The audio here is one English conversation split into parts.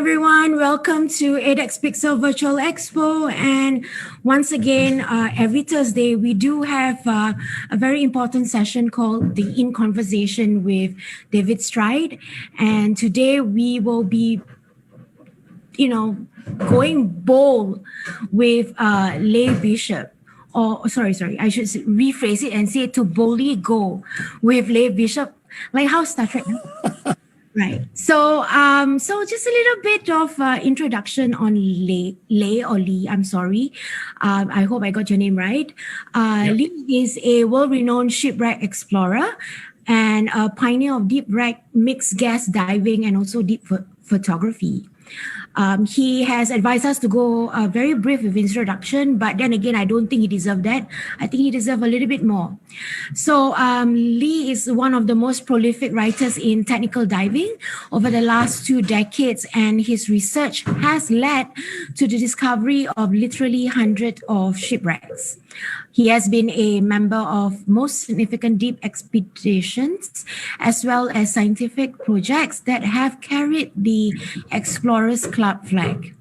everyone. Welcome to ADEX Pixel Virtual Expo. And once again, every Thursday, we do have a very important session called the In Conversation with David Stride. And today we will be, going bold with Leigh Bishop. Or sorry, I should rephrase it and say to boldly go with Leigh Bishop. Like how Star Trek, no? Right. So just a little bit of introduction on Leigh. I'm sorry. I hope I got your name right. Yep. Leigh is a world-renowned shipwreck explorer and a pioneer of deep wreck mixed gas diving and also deep photography. He has advised us to go very brief with introduction, but then again, I don't think he deserved that. I think he deserved a little bit more. So Leigh is one of the most prolific writers in technical diving over the last 2 decades, and his research has led to the discovery of literally hundreds of shipwrecks. He has been a member of most significant deep expeditions, as well as scientific projects that have carried the Explorers Club flag.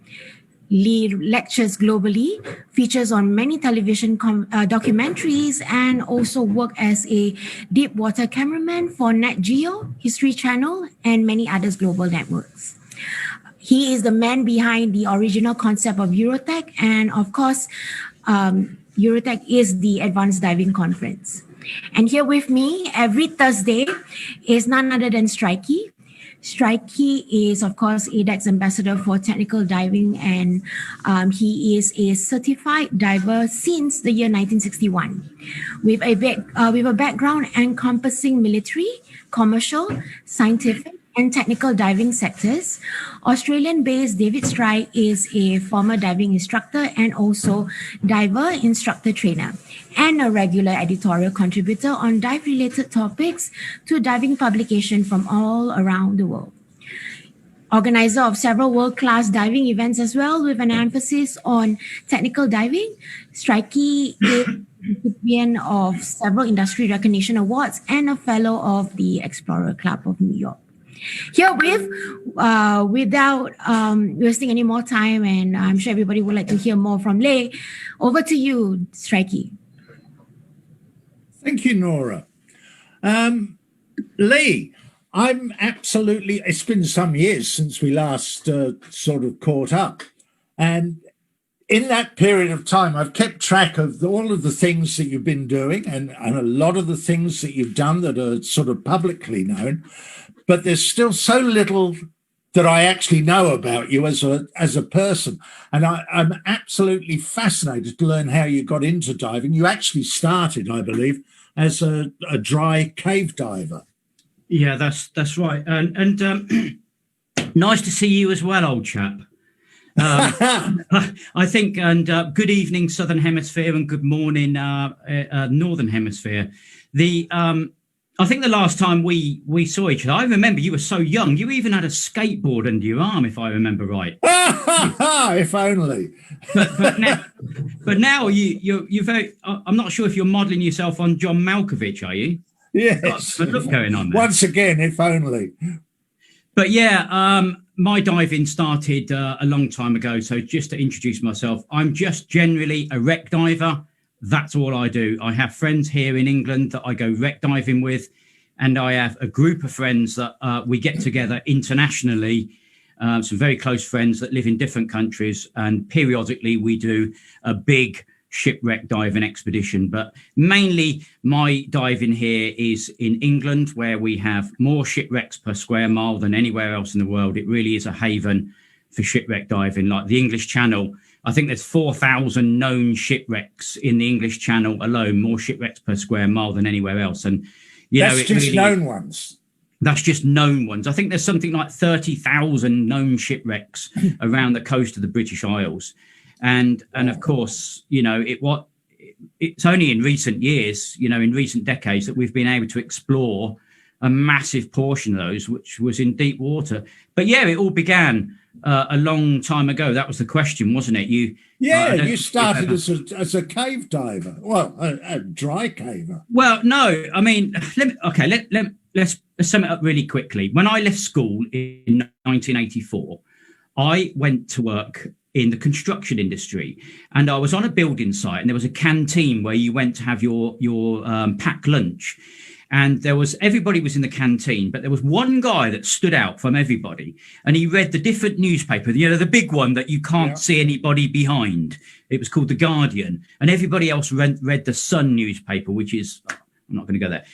Leigh lectures globally, features on many television documentaries, and also work as a deep water cameraman for Nat Geo, History Channel, and many others global networks. He is the man behind the original concept of Eurotek, and of course, Eurotek is the Advanced Diving Conference. And here with me every Thursday is none other than Strikey. Strikey is, of course, ADEX Ambassador for Technical Diving, and he is a certified diver since the year 1961, with a background encompassing military, commercial, scientific, and technical diving sectors. Australian-based David Stride is a former diving instructor and also diver instructor trainer, and a regular editorial contributor on dive-related topics to diving publications from all around the world. Organizer of several world-class diving events as well, with an emphasis on technical diving. Strikey is recipient of several industry recognition awards and a fellow of the Explorer Club of New York. Herewith, without wasting any more time, and I'm sure everybody would like to hear more from Leigh, over to you, Strikey. Thank you, Nora. Leigh, it's been some years since we last sort of caught up. And in that period of time, I've kept track of all of the things that you've been doing and a lot of the things that you've done that are sort of publicly known. But there's still so little that I actually know about you as a person. And I'm absolutely fascinated to learn how you got into diving. You actually started, I believe, as a dry cave diver. Yeah, that's right. And nice to see you as well, old chap. I think, and good evening, Southern Hemisphere, and good morning, Northern Hemisphere. I think the last time we saw each other, I remember you were so young. You even had a skateboard under your arm, if I remember right. If only. But now you're very. I'm not sure if you're modelling yourself on John Malkovich, are you? Yes. But look going on there. Once again, if only. But yeah, my diving started a long time ago. So just to introduce myself, I'm just generally a wreck diver. That's all I do. I have friends here in England that I go wreck diving with, and I have a group of friends that we get together internationally, some very close friends that live in different countries, and periodically we do a big shipwreck diving expedition. But mainly my diving here is in England, where we have more shipwrecks per square mile than anywhere else in the world. It really is a haven for shipwreck diving. Like the English Channel, I think there's 4,000 known shipwrecks in the English Channel alone, more shipwrecks per square mile than anywhere else. And that's just really, known ones. That's just known ones. I think there's something like 30,000 known shipwrecks around the coast of the British Isles. And of course, it's only in recent years, in recent decades, that we've been able to explore a massive portion of those, which was in deep water. But yeah, it all began a long time ago. That was the question, wasn't it? You started as a cave diver. Well, a dry caver. Well, no, I mean, let's sum it up really quickly. When I left school in 1984, I went to work in the construction industry, and I was on a building site, and there was a canteen where you went to have your packed lunch. And everybody was in the canteen, but there was one guy that stood out from everybody, and he read the different newspaper, the big one that you can't see anybody behind. It was called The Guardian, and everybody else read the Sun newspaper, which is, I'm not going to go there.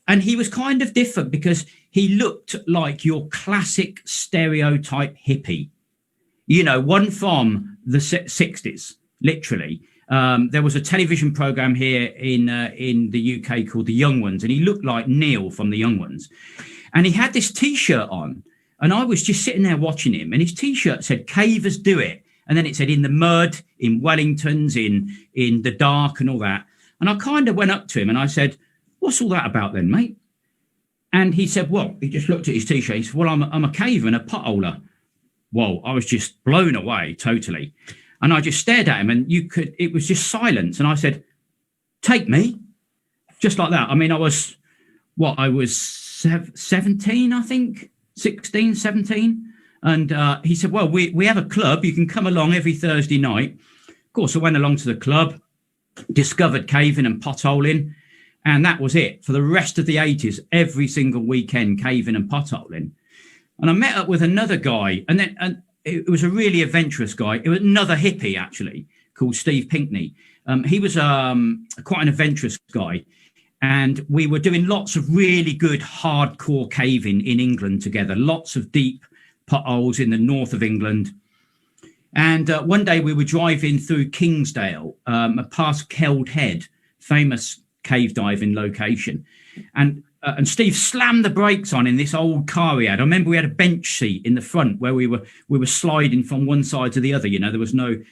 And he was kind of different because he looked like your classic stereotype hippie, one from the 60s, literally. There was a television program here in the UK called The Young Ones, and he looked like Neil from The Young Ones. And he had this T-shirt on, and I was just sitting there watching him, and his T-shirt said, "Cavers do it." And then it said, "In the mud, in Wellingtons, in the dark," and all that. And I kind of went up to him and I said, "What's all that about then, mate?" And he said, well, he just looked at his T-shirt. He said, "Well, I'm a caver and a potholer." Whoa, I was just blown away totally. And I just stared at him, and it was just silence. And I said, "Take me." Just like that. I mean, I was 17, I think, 16, 17. And he said, "Well, we have a club. You can come along every Thursday night." Of course, I went along to the club, discovered caving and potholing. And that was it for the rest of the 80s, every single weekend, caving and potholing. And I met up with another guy, and it was a really adventurous guy. It was another hippie, actually, called Steve Pinkney. He was quite an adventurous guy. And we were doing lots of really good hardcore caving in England together, lots of deep potholes in the north of England. And one day we were driving through Kingsdale, past Keld Head, famous cave diving location. And Steve slammed the brakes on in this old car he had. I remember we had a bench seat in the front where we were sliding from one side to the other. There was no,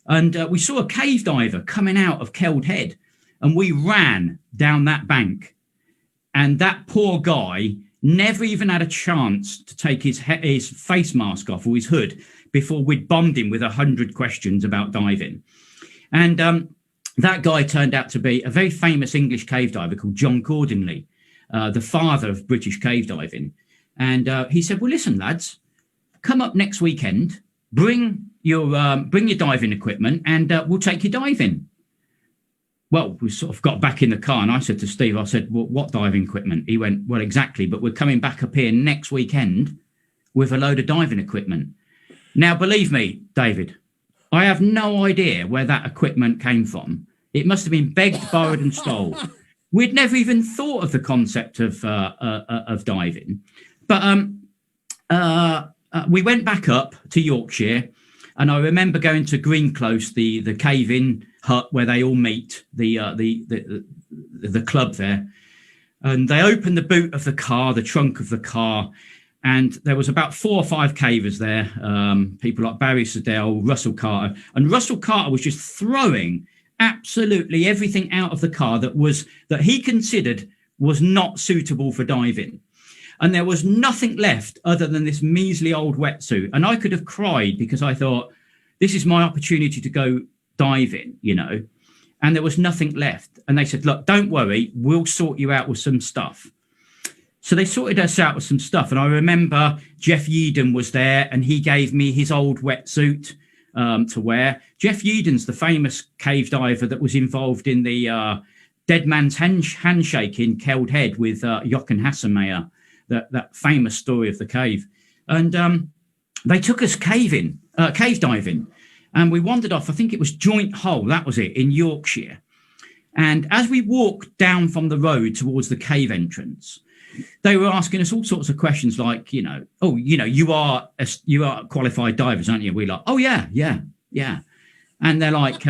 and we saw a cave diver coming out of Keld Head, and we ran down that bank. And that poor guy never even had a chance to take his face mask off or his hood before we'd bombed him with 100 questions about diving. And that guy turned out to be a very famous English cave diver called John Cordingley, the father of British cave diving. And he said, "Well, listen, lads, come up next weekend, bring your diving equipment, and we'll take you diving." Well, we sort of got back in the car, and I said to Steve, "Well, what diving equipment?" He went, "Well, exactly, but we're coming back up here next weekend with a load of diving equipment." Now, believe me, David, I have no idea where that equipment came from. It must have been begged, borrowed, and stole. We'd never even thought of the concept of diving. But we went back up to Yorkshire, and I remember going to Green Close, the cave-in hut where they all meet, the club there. And they opened the boot of the car, the trunk of the car, and there was about 4 or 5 cavers there, people like Barry Siddell, Russell Carter. And Russell Carter was just throwing absolutely everything out of the car that he considered was not suitable for diving. And there was nothing left other than this measly old wetsuit. And I could have cried because I thought, this is my opportunity to go diving, and there was nothing left. And they said, "Look, don't worry, we'll sort you out with some stuff." So they sorted us out with some stuff. And I remember Jeff Yeadon was there, and he gave me his old wetsuit to wear. Jeff Yeadon's the famous cave diver that was involved in the Dead Man's Handshake in Keld Head with Jochen Hassemeyer, that famous story of the cave. And they took us cave diving, and we wandered off. I think it was Joint Hole, that was it, in Yorkshire. And as we walked down from the road towards the cave entrance, they were asking us all sorts of questions like, you are qualified divers, aren't you? We're like, "Oh yeah. And they're like,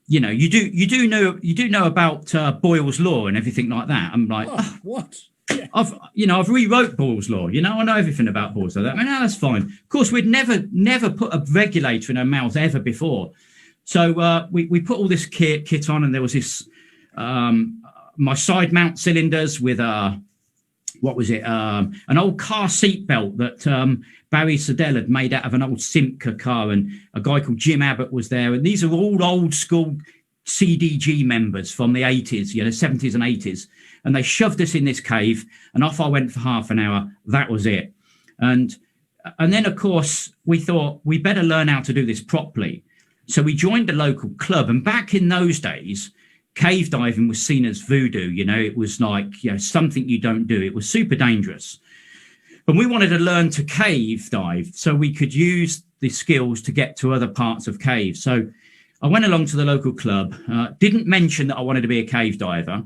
you do know about Boyle's Law and everything like that." I'm like, "Oh, what? Yeah. I've rewrote Boyle's Law. I know everything about Boyle's Law." I mean, no, that's fine. Of course, we'd never put a regulator in our mouth ever before. So we put all this kit on, and there was this my side mount cylinders with an old car seat belt that Barry Siddell had made out of an old Simca car, and a guy called Jim Abbott was there. And these are all old school CDG members from the 80s, 70s and 80s. And they shoved us in this cave, and off I went for half an hour. That was it. And then, of course, we thought we better learn how to do this properly. So we joined a local club. And back in those days, cave diving was seen as voodoo. It was like, something you don't do. It was super dangerous. And we wanted to learn to cave dive so we could use the skills to get to other parts of caves. So I went along to the local club, didn't mention that I wanted to be a cave diver,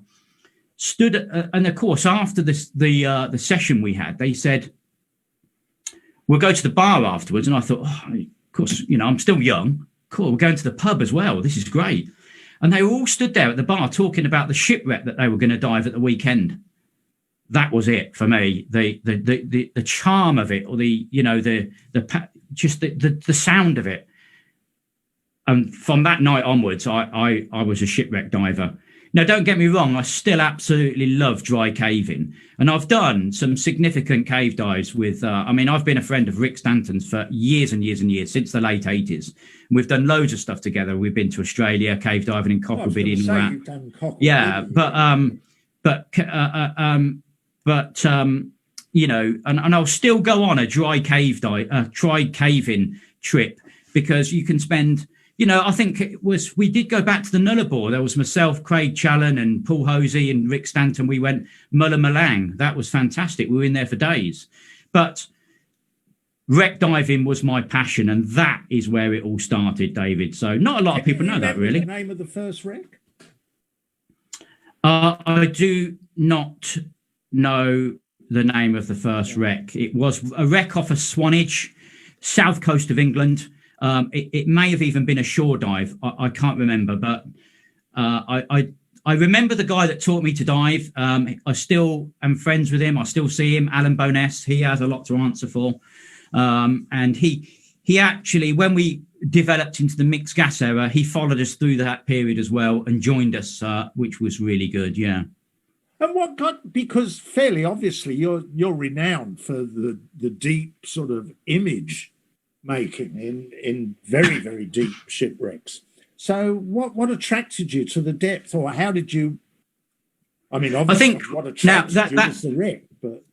and of course, after the session we had, they said, we'll go to the bar afterwards. And I thought, of course, I'm still young. Cool, we're going to the pub as well. This is great. And they all stood there at the bar talking about the shipwreck that they were going to dive at the weekend. That was it for me. The charm of it, or the sound of it. And from that night onwards, I was a shipwreck diver. Now, don't get me wrong, I still absolutely love dry caving. And I've done some significant cave dives with, I've been a friend of Rick Stanton's for years and years and years, since the late 80s. And we've done loads of stuff together. We've been to Australia, cave diving in Cocklebiddy. And I'll still go on a dry caving trip, because you can spend, I think we did go back to the Nullarbor. There was myself, Craig Challen and Paul Hosey and Rick Stanton. We went Mulla Malang. That was fantastic. We were in there for days. But wreck diving was my passion, and that is where it all started, David. So not a lot of people know that, really. The name of the first wreck? I do not know the name of the first wreck. It was a wreck off of Swanage, south coast of England. It may have even been a shore dive. I can't remember, but I remember the guy that taught me to dive. I still am friends with him. I still see him, Alan Boness. He has a lot to answer for. And he actually, when we developed into the mixed gas era, he followed us through that period as well and joined us, which was really good. Yeah. And because fairly obviously you're renowned for the deep sort of image making in very, very deep shipwrecks. So what attracted you to the depth, or how did you, obviously I think what attracted you was the wreck, but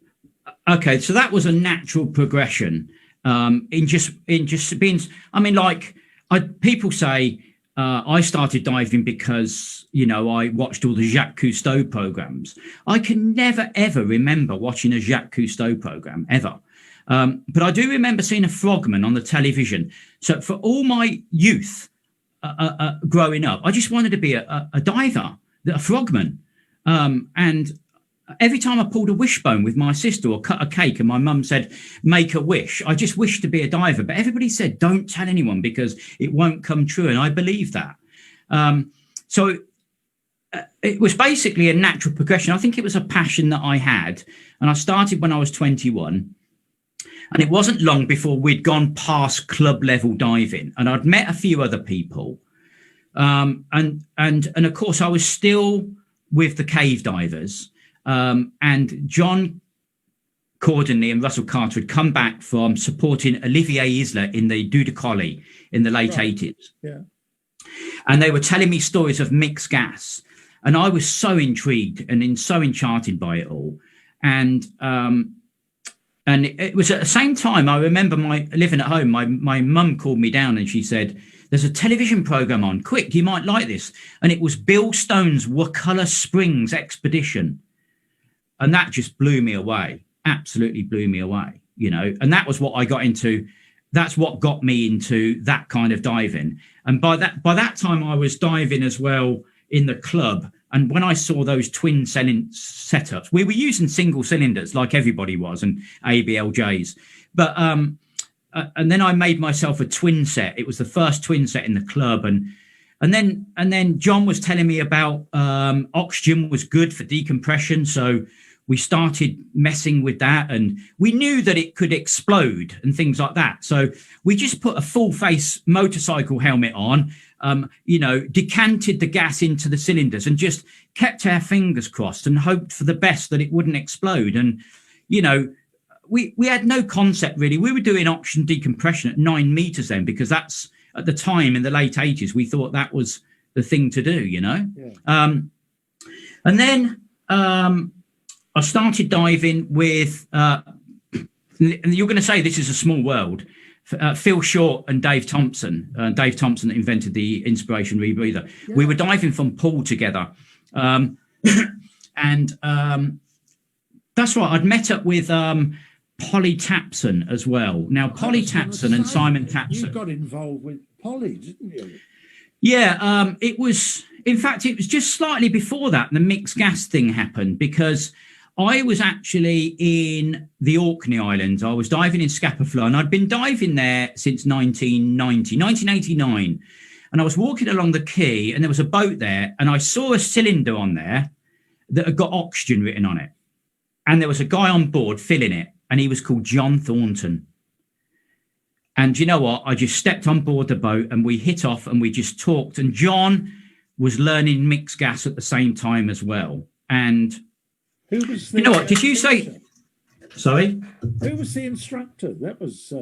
okay, so that was a natural progression. In just being, people say I started diving because, I watched all the Jacques Cousteau programs. I can never, ever remember watching a Jacques Cousteau program, ever. But I do remember seeing a frogman on the television. So for all my youth growing up, I just wanted to be a diver, a frogman. And every time I pulled a wishbone with my sister or cut a cake and my mum said, make a wish, I just wished to be a diver. But everybody said, don't tell anyone because it won't come true. And I believe that. So it was basically a natural progression. I think it was a passion that I had. And I started when I was 21. And it wasn't long before we'd gone past club level diving. And I'd met a few other people. And of course, I was still with the cave divers. And John Cordonley and Russell Carter had come back from supporting Olivier Isla in the Doudou in the late 80s. Yeah. And they were telling me stories of mixed gas. And I was so intrigued and so enchanted by it all. And it was at the same time, I remember living at home, my mum called me down and she said, there's a television program on, quick, you might like this. And it was Bill Stone's Wakulla Springs expedition. And that just blew me away, absolutely blew me away, and that was what I got into. That's what got me into that kind of diving. And by that time, I was diving as well in the club. And when I saw those twin setups, we were using single cylinders like everybody was, and ABLJs. But and then I made myself a twin set. It was the first twin set in the club, and then John was telling me about oxygen was good for decompression. So we started messing with that, and we knew that it could explode and things like that. So we just put a full face motorcycle helmet on, decanted the gas into the cylinders and just kept our fingers crossed and hoped for the best that it wouldn't explode. And, we had no concept really. We were doing oxygen decompression at 9 meters then, because that's at the time in the late 80s, we thought that was the thing to do, Yeah. And then I started diving with you're going to say this is a small world. Phil Short and Dave Thompson invented the inspiration rebreather. Yeah. We were diving from Poole together. And that's right. I'd met up with Polly Tapson as well. Now, Polly Tapson and Simon Tapson. You got involved with Polly, didn't you? Yeah, it was just slightly before that the mixed gas thing happened, because I was actually in the Orkney Islands. I was diving in Scapa Flow, and I'd been diving there since 1989. And I was walking along the quay, and there was a boat there, and I saw a cylinder on there that had got oxygen written on it. And there was a guy on board filling it, and he was called John Thornton. And you know what? I just stepped on board the boat, and we hit off, and we just talked. And John was learning mixed gas at the same time as well. And who was you know what? Did you say? Sorry? Who was the instructor? That was.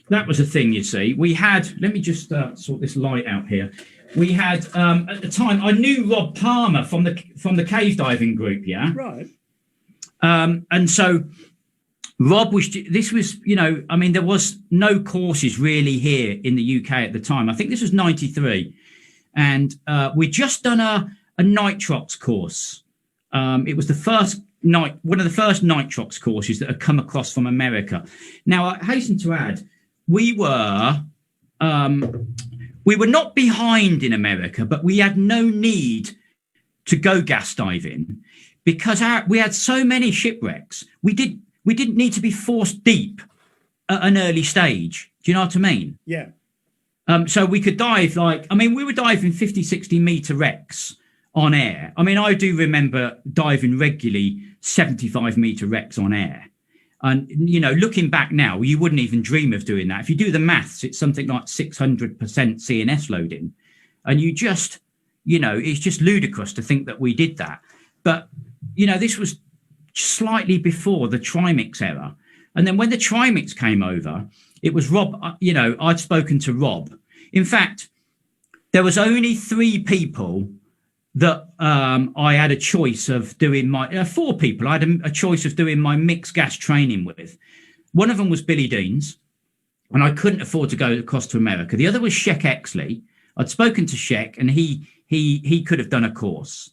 That was a thing, you see. We had, let me just sort this light out here. We had, at the time, I knew Rob Palmer from the cave diving group, yeah? Right. And so Rob there was no courses really here in the UK at the time. I think this was 93. And we'd just done a nitrox course. It was one of the first nitrox courses that had come across from America. Now, I hasten to add, we were not behind in America, but we had no need to go gas diving because we had so many shipwrecks. We didn't need to be forced deep at an early stage. Do you know what I mean? Yeah. So we could dive we were diving 50, 60 meter wrecks on air. I mean, I do remember diving regularly 75 meter wrecks on air. And, you know, looking back now, you wouldn't even dream of doing that. If you do the maths, it's something like 600% CNS loading. And you just, you know, it's just ludicrous to think that we did that. But, you know, this was slightly before the Trimix era. And then when the Trimix came over, it was Rob, you know, I'd spoken to Rob. In fact, there was only 3 people that I had a choice of doing 4 people. I had a choice of doing my mixed gas training with. One of them was Billy Deans, and I couldn't afford to go across to America. The other was Shek Exley. I'd spoken to Shek, and he could have done a course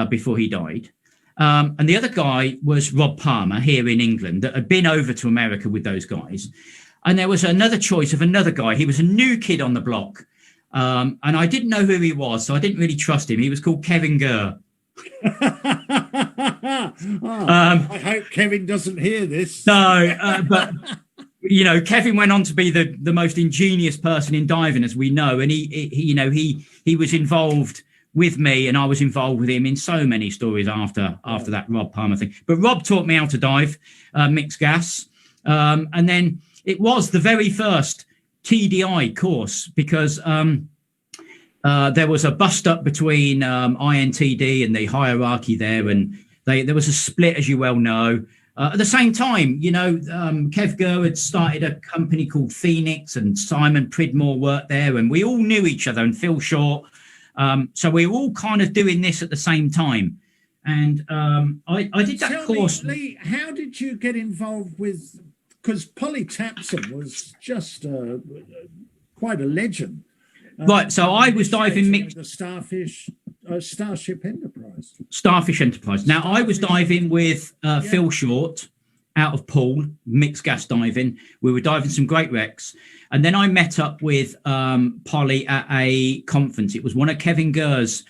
before he died. And the other guy was Rob Palmer here in England that had been over to America with those guys. And there was another choice of another guy. He was a new kid on the block. And I didn't know who he was, so I didn't really trust him. He was called Kevin Gurr. I hope Kevin doesn't hear this. No, but, you know, Kevin went on to be the most ingenious person in diving, as we know. And he was involved with me, and I was involved with him in so many stories after that Rob Palmer thing. But Rob taught me how to dive mixed gas. And then it was the very first TDI course, because there was a bust up between INTD and the hierarchy there, and there was a split, as you well know. At the same time, you know, Kev Gurr had started a company called Phoenix, and Simon Pridmore worked there, and we all knew each other, and Phil Short. So we were all kind of doing this at the same time. And I did that course. Leigh, how did you get involved with... Because Polly Tapson was just quite a legend. Right, so I was diving mixed... The Starship Enterprise. Starfish Enterprise. Now, I was diving with Phil Short out of Poole, mixed gas diving. We were diving some great wrecks. And then I met up with Polly at a conference. It was one of Kevin Gurr's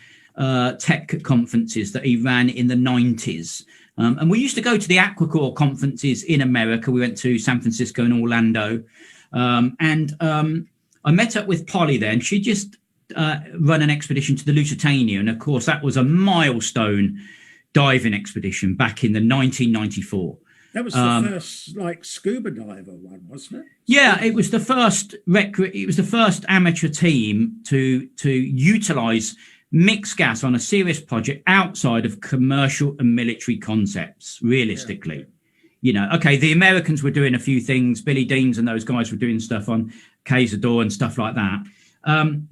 tech conferences that he ran in the 90s. And we used to go to the Aquacore conferences in America. We went to San Francisco and Orlando. And I met up with Polly there, and she just run an expedition to the Lusitania. And of course, that was a milestone diving expedition back in the 1994. That was the first scuba diver one, wasn't it? Yeah, it was the first amateur team to utilize mixed gas on a serious project outside of commercial and military concepts, realistically. Yeah. You know, okay, the Americans were doing a few things. Billy Deans and those guys were doing stuff on Cazador and stuff like that. And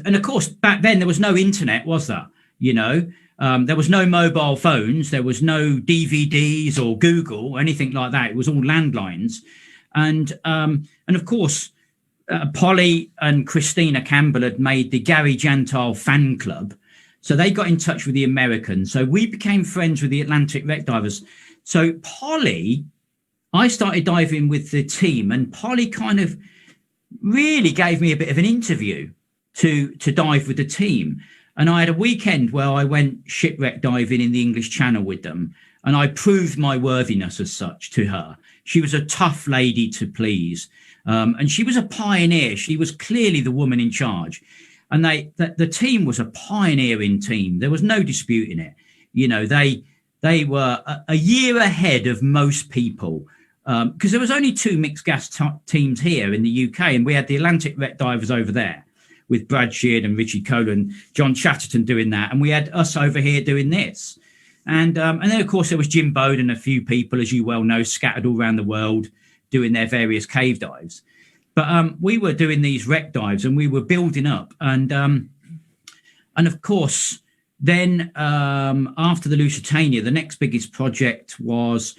of course, back then there was no internet, was there? You know, There was no mobile phones, there was no DVDs or Google, anything like that. It was all landlines, and of course, Polly and Christina Campbell had made the Gary Gentile fan club, so they got in touch with the Americans. So we became friends with the Atlantic wreck divers. So Polly, I started diving with the team, and Polly kind of really gave me a bit of an interview to dive with the team. And I had a weekend where I went shipwreck diving in the English Channel with them, and I proved my worthiness as such to her. She was a tough lady to please, and she was a pioneer. She was clearly the woman in charge, and the team was a pioneering team. There was no disputing it. You know, they were a year ahead of most people, because there was only two mixed gas teams here in the UK, and we had the Atlantic wreck divers over there with Brad Sheard and Richie Kohler and John Chatterton doing that, and we had us over here doing this. And then, of course, there was Jim Bowden and a few people, as you well know, scattered all around the world doing their various cave dives. But we were doing these wreck dives, and we were building up. And of course, then after the Lusitania, the next biggest project was,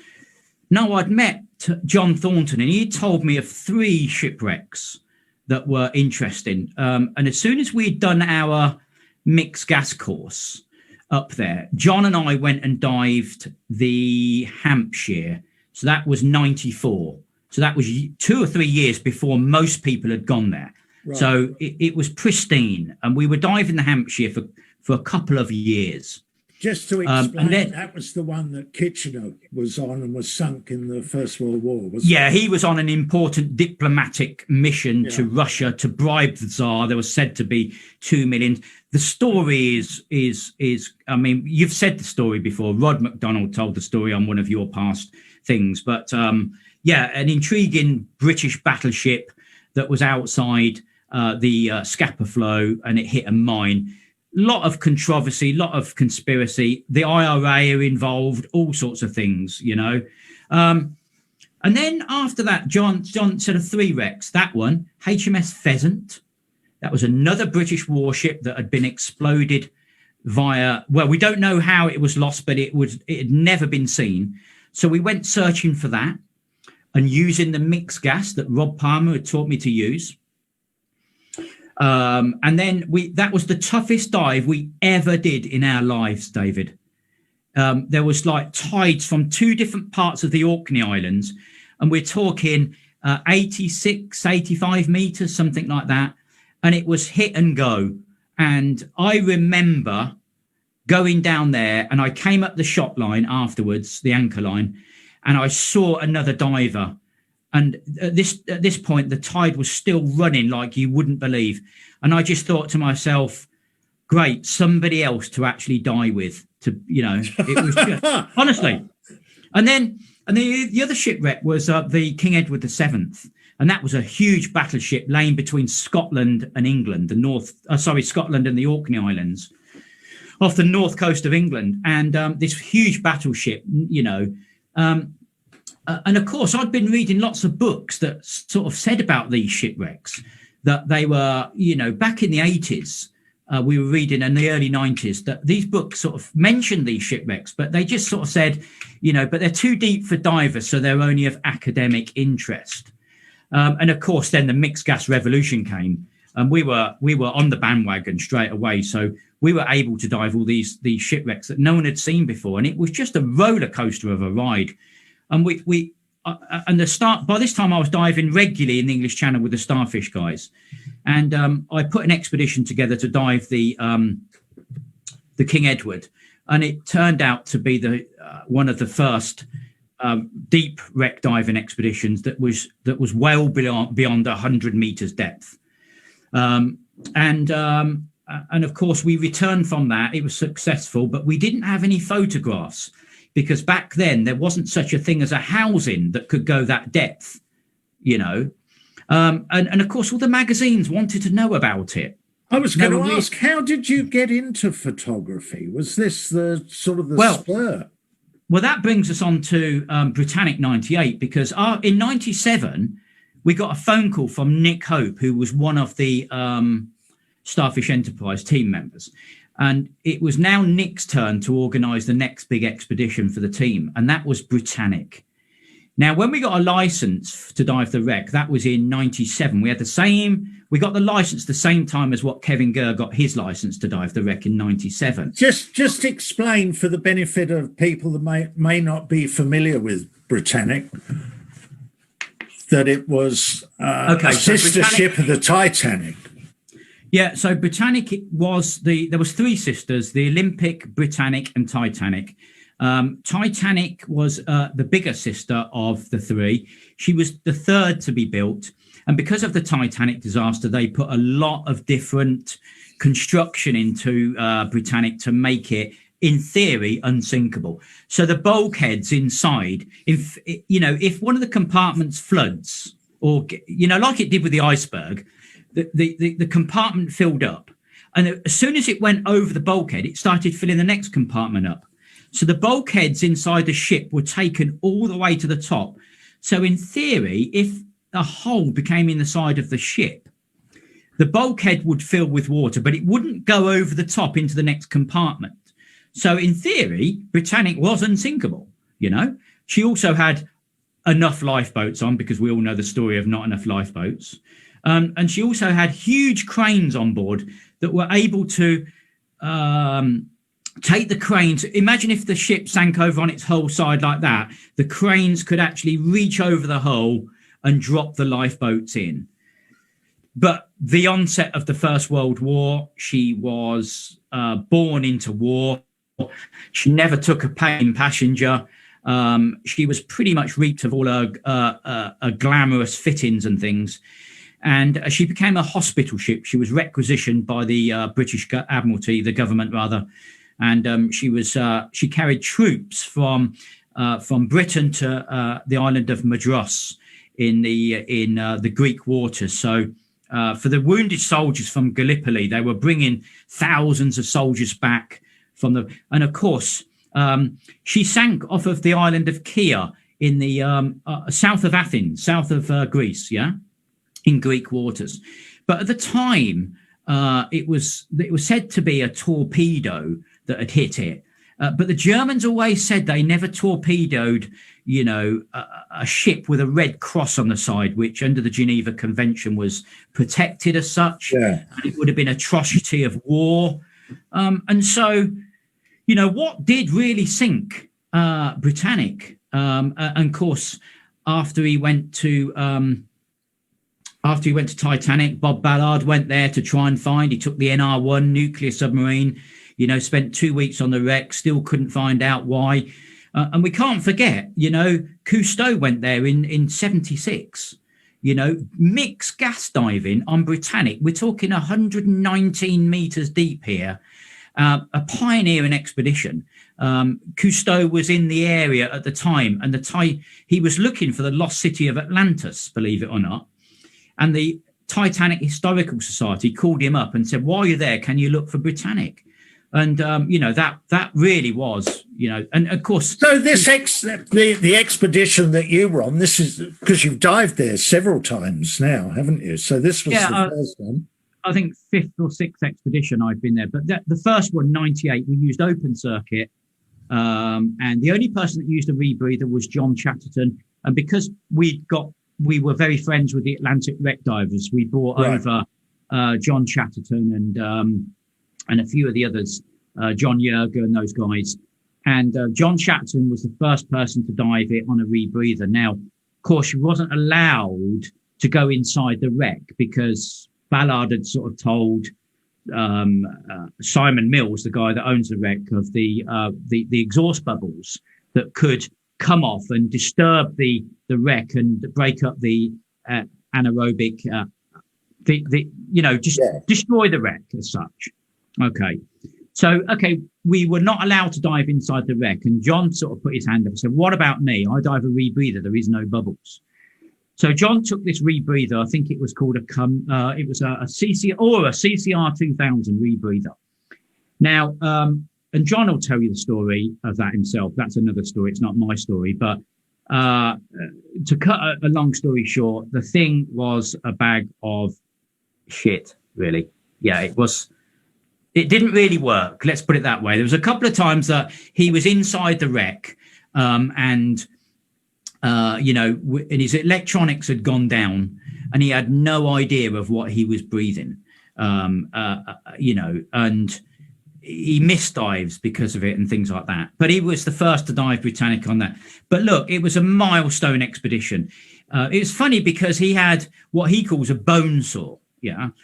I'd met John Thornton, and he told me of 3 shipwrecks that were interesting. And as soon as we'd done our mixed gas course up there, John and I went and dived the Hampshire. So that was 94. So that was 2 or 3 years before most people had gone there. Right. So it was pristine. And we were diving the Hampshire for a couple of years. Just to explain, that was the one that Kitchener was on and was sunk in the First World War, wasn't it? Yeah, he was on an important diplomatic mission to Russia to bribe the Tsar. There was said to be 2 million. The story is I mean, you've said the story before. Rod MacDonald told the story on one of your past things. But an intriguing British battleship that was outside the Scapa Flow, and it hit a mine. Lot of controversy, lot of conspiracy. The IRA are involved, all sorts of things, you know. And then after that, John said of 3 wrecks. That one, HMS Pheasant. That was another British warship that had been exploded via, well, we don't know how it was lost, but it had never been seen. So we went searching for that and using the mixed gas that Rob Palmer had taught me to use. And then that was the toughest dive we ever did in our lives, David. There was like tides from 2 different parts of the Orkney Islands, and we're talking 86, 85 meters, something like that. And it was hit and go. And I remember going down there, and I came up the shot line afterwards, the anchor line, and I saw another diver. And at this point, the tide was still running like you wouldn't believe. And I just thought to myself, great, somebody else to actually die with. It was just, honestly. And the other shipwreck was the King Edward VII. And that was a huge battleship laying between Scotland and England, Scotland and the Orkney Islands, off the north coast of England. And this huge battleship, and of course, I'd been reading lots of books that sort of said about these shipwrecks, that they were, back in the 80s, we were reading in the early 90s, that these books sort of mentioned these shipwrecks, but they just sort of said, but they're too deep for divers, so they're only of academic interest. And of course, then the mixed gas revolution came, and we were on the bandwagon straight away. So we were able to dive all these shipwrecks that no one had seen before, and it was just a roller coaster of a ride. And by this time I was diving regularly in the English Channel with the Starfish guys, and I put an expedition together to dive the King Edward, and it turned out to be one of the first deep wreck diving expeditions that was well beyond 100 meters depth, and of course we returned from that. It was successful, but we didn't have any photographs, because back then there wasn't such a thing as a housing that could go that depth, and of course all the magazines wanted to know about it. I was going to ask, how did you get into photography? Was this the sort of spur? Well, that brings us on to Britannic 98, because in 97 we got a phone call from Nick Hope, who was one of the Starfish Enterprise team members. And it was now Nick's turn to organise the next big expedition for the team, and that was Britannic. Now, when we got a license to dive the wreck, that was in 97. We got the license the same time as what Kevin Gurr got his license to dive the wreck in 97. Just explain for the benefit of people that may not be familiar with Britannic that it was a sister ship of the Titanic. Yeah, so Britannic there was three sisters: the Olympic, Britannic, and Titanic. Titanic was the bigger sister of the three. She was the third to be built. And because of the Titanic disaster, they put a lot of different construction into Britannic to make it, in theory, unsinkable. So the bulkheads inside, if one of the compartments floods, or, like it did with the iceberg, the compartment filled up. And as soon as it went over the bulkhead, it started filling the next compartment up. So the bulkheads inside the ship were taken all the way to the top. So in theory, if a hole became in the side of the ship, the bulkhead would fill with water, but it wouldn't go over the top into the next compartment. So in theory, Britannic was unsinkable. She also had enough lifeboats on, because we all know the story of not enough lifeboats. And she also had huge cranes on board that were able to take the cranes. Imagine if the ship sank over on its whole side like that, the cranes could actually reach over the hull and drop the lifeboats in. But the onset of the First World War, she was born into war. She never took a paying passenger. She was pretty much reaped of all her glamorous fittings and things. And she became a hospital ship. She was requisitioned by the British Admiralty, the government rather. And she carried troops from Britain to the island of Madras in the Greek waters. So for the wounded soldiers from Gallipoli, they were bringing thousands of soldiers back and of course, she sank off of the island of Kea in the south of Athens, south of Greece, in Greek waters. But at the time, it was said to be a torpedo that had hit it. But the Germans always said they never torpedoed, a ship with a red cross on the side, which under the Geneva Convention was protected as such. Yeah. And it would have been atrocity of war. And so, what did really sink Britannic? And of course, after he went to Titanic, Bob Ballard went there to try and find. He took the NR-1 nuclear submarine. Spent 2 weeks on the wreck, still couldn't find out why. And we can't forget, Cousteau went there in 76. Mixed gas diving on Britannic. We're talking 119 meters deep here. A pioneering expedition. Cousteau was in the area at the time, and he was looking for the lost city of Atlantis, believe it or not. And the Titanic Historical Society called him up and said, "While you're there, can you look for Britannic?" And that really was, and of course. So this the expedition that you were on, this is because you've dived there several times now, haven't you? So this was the first one. I think fifth or sixth expedition I've been there, but the first one, 98, we used open circuit, and the only person that used a rebreather was John Chatterton. And because we were very friends with the Atlantic wreck divers, we brought over John Chatterton and a few of the others, John Yerger and those guys. And John Chatterton was the first person to dive it on a rebreather. Now, of course, she wasn't allowed to go inside the wreck because Ballard had sort of told Simon Mills, the guy that owns the wreck, of the exhaust bubbles that could come off and disturb the wreck and break up the anaerobic, destroy the wreck as such. Okay, we were not allowed to dive inside the wreck, and John sort of put his hand up and said, "What about me? I dive a rebreather. There is no bubbles." So John took this rebreather. I think it was called a CCR 2000 rebreather. Now, and John will tell you the story of that himself. That's another story. It's not my story. But to cut a long story short, the thing was a bag of shit, really. Yeah, it was It didn't really work. Let's put it that way. There was a couple of times that he was inside the wreck, and his electronics had gone down, and he had no idea of what he was breathing. And he missed dives because of it and things like that. But he was the first to dive Britannic on that. But look, it was a milestone expedition. It was funny because he had what he calls a bone saw,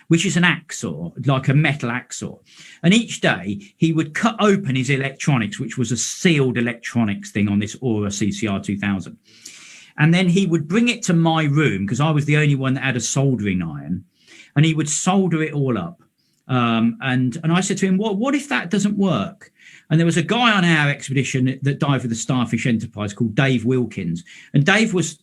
which is an axsaw, like a metal axsaw. And each day he would cut open his electronics, which was a sealed electronics thing on this Aura CCR 2000. And then he would bring it to my room, because I was the only one that had a soldering iron, and he would solder it all up. And I said to him, what if that doesn't work? And there was a guy on our expedition that dived with the Starfish Enterprise called Dave Wilkins. And Dave was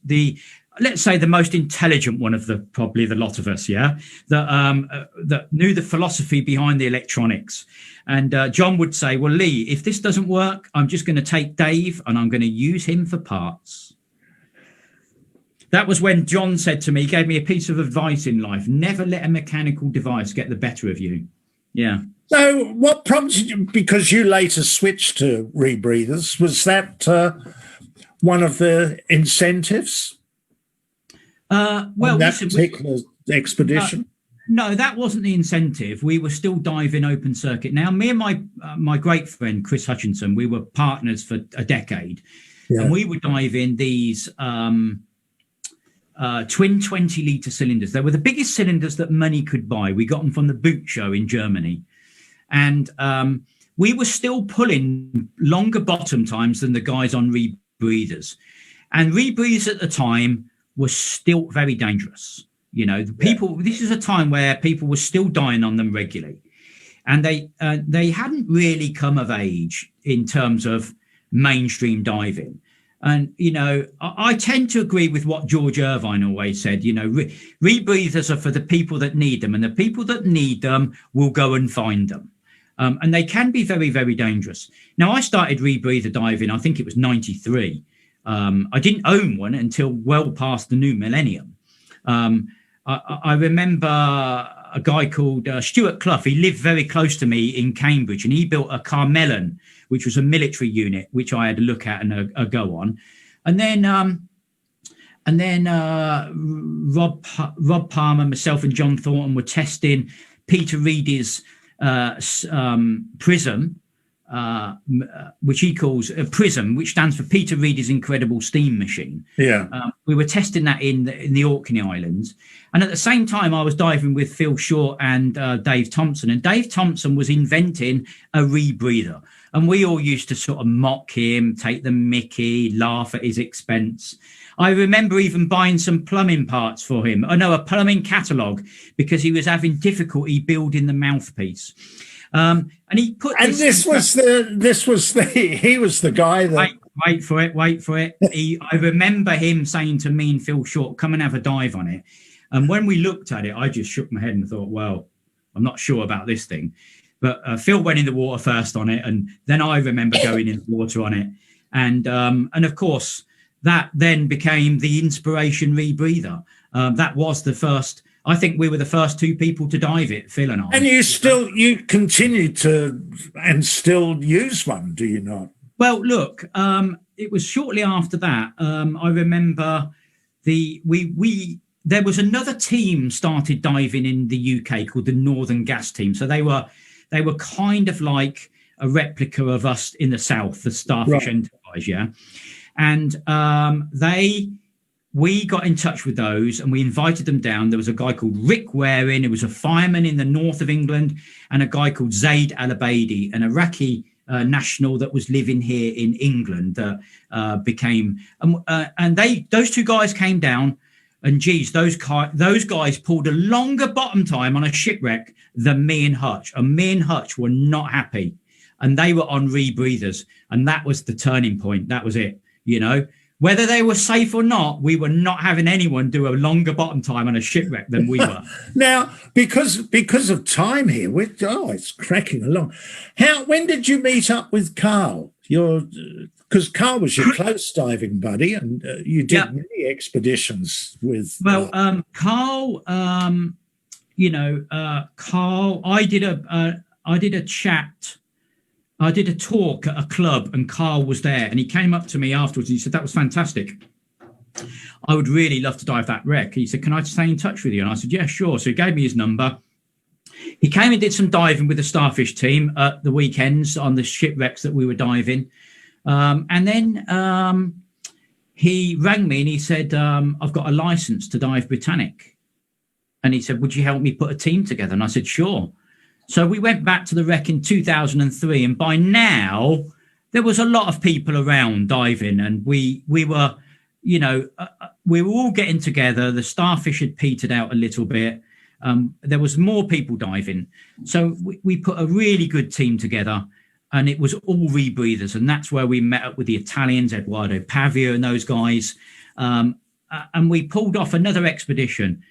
let's say the most intelligent one of probably the lot of us, that knew the philosophy behind the electronics. And John would say, well, Leigh, if this doesn't work, I'm just going to take Dave and I'm going to use him for parts. That was when John said to me, he gave me a piece of advice in life: never let a mechanical device get the better of you. Yeah. So what prompted you, because you later switched to rebreathers, was that one of the incentives? That particular expedition? No, that wasn't the incentive. We were still diving open circuit. Now, me and my great friend, Chris Hutchinson, we were partners for a decade. Yeah. And we would dive in these twin 20-litre cylinders. They were the biggest cylinders that money could buy. We got them from the Boot Show in Germany. And we were still pulling longer bottom times than the guys on rebreathers. And rebreathers at the time were still very dangerous. This is a time where people were still dying on them regularly. And they hadn't really come of age in terms of mainstream diving. And, I tend to agree with what George Irvine always said. Rebreathers are for the people that need them, and the people that need them will go and find them. And they can be very, very dangerous. Now, I started rebreather diving, I think it was 93. I didn't own one until well past the new millennium. I remember a guy called Stuart Clough. He lived very close to me in Cambridge, and he built a Carmellan, which was a military unit, which I had a look at and a go on. And then Rob Palmer, myself, and John Thornton were testing Peter Reedy's Prism, which he calls a Prism, which stands for Peter Reedy's Incredible Steam Machine. Yeah. We were testing that in the Orkney Islands. And at the same time, I was diving with Phil Short and Dave Thompson. And Dave Thompson was inventing a rebreather. And we all used to sort of mock him, take the mickey, laugh at his expense. I remember even buying some plumbing parts for him. A plumbing catalogue, because he was having difficulty building the mouthpiece. And he put he was the guy that wait for it. I remember him saying to me and Phil Short, come and have a dive on it. And when we looked at it, I just shook my head and thought, well, I'm not sure about this thing. But Phil went in the water first on it, and then I remember going in the water on it. And of course, that then became the inspiration rebreather. That was the first. I think we were the first two people to dive it, Phil and I. And you continue to and still use one, do you not? Well, look, it was shortly after that. I remember there was another team started diving in the UK called the Northern Gas Team. So they were kind of like a replica of us in the South, the Starfish Enterprise, yeah. And we got in touch with those and we invited them down. There was a guy called Rick Waring, who was a fireman in the north of England, and a guy called Zaid Al-Abadi, an Iraqi national that was living here in England that became... and those two guys came down, and geez, those guys pulled a longer bottom time on a shipwreck than me and Hutch. And me and Hutch were not happy. And they were on rebreathers. And that was the turning point. That was it, Whether they were safe or not, we were not having anyone do a longer bottom time on a shipwreck than we were. Now, because of time here, it's cracking along. When did you meet up with Carl? Because Carl was your close diving buddy, and you did many expeditions with. Well, Carl, Carl, I did a chat. I did a talk at a club, and Carl was there, and he came up to me afterwards. And he said, "That was fantastic. I would really love to dive that wreck." He said, "Can I stay in touch with you?" And I said, "Yeah, sure." So he gave me his number. He came and did some diving with the Starfish team at the weekends on the shipwrecks that we were diving. And then he rang me and he said, "I've got a license to dive Britannic." And he said, "Would you help me put a team together?" And I said, "Sure." So we went back to the wreck in 2003. And by now, there was a lot of people around diving. And we were, we were all getting together. The Starfish had petered out a little bit. There was more people diving. So we put a really good team together. And it was all rebreathers. And that's where we met up with the Italians, Eduardo Pavia and those guys. And we pulled off another expedition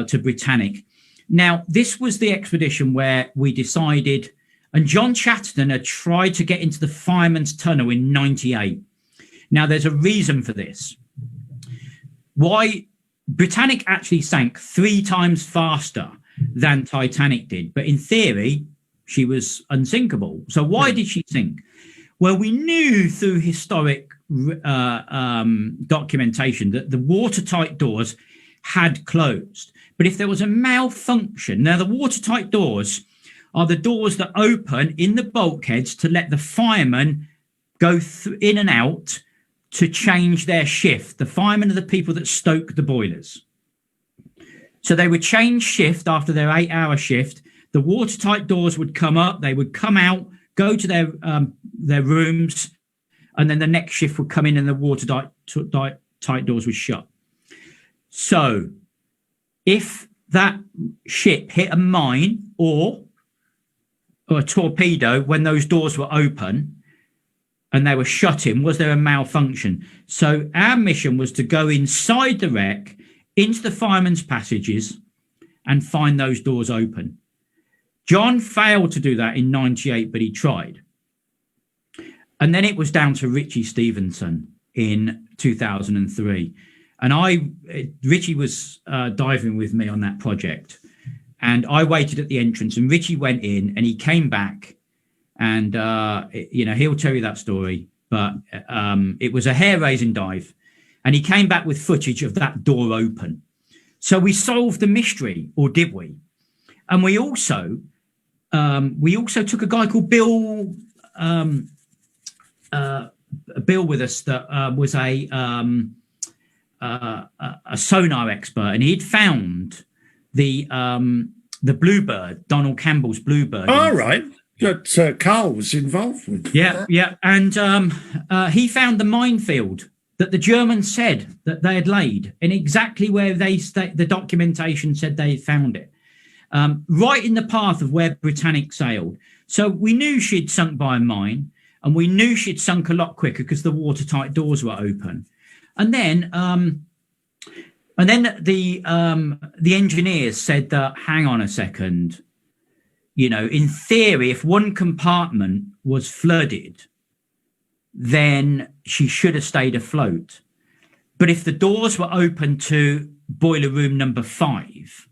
to Britannic. Now, this was the expedition where we decided, and John Chatterton had tried to get into the Fireman's Tunnel in 98. Now, there's a reason for this. Why Britannic actually sank 3 times faster than Titanic did. But in theory, she was unsinkable. So why did she sink? Well, we knew through historic documentation that the watertight doors had closed. But if there was a malfunction, now the watertight doors are the doors that open in the bulkheads to let the firemen go in and out to change their shift. The firemen are the people that stoke the boilers. So they would change shift after their 8-hour shift. The watertight doors would come up, they would come out, go to their rooms, and then the next shift would come in and the watertight doors would shut. So if that ship hit a mine or a torpedo when those doors were open and they were shut in, was there a malfunction? So our mission was to go inside the wreck, into the firemen's passages, and find those doors open. John failed to do that in 98, but he tried. And then it was down to Richie Stevenson in 2003. And Richie was diving with me on that project. And I waited at the entrance, and Richie went in and he came back. And, he'll tell you that story. But it was a hair-raising dive. And he came back with footage of that door open. So we solved the mystery, or did we? And we also took a guy called Bill with us that was a sonar expert, and he'd found the bluebird, Donald Campbell's bluebird. All right, that Carl was involved with. Yeah, and he found the minefield that the Germans said that they had laid, and exactly where the documentation said they found it. Right in the path of where Britannic sailed. So we knew she'd sunk by a mine, and we knew she'd sunk a lot quicker because the watertight doors were open. And then the engineers said that, hang on a second, in theory, if one compartment was flooded, then she should have stayed afloat. But if the doors were open to boiler room number 5,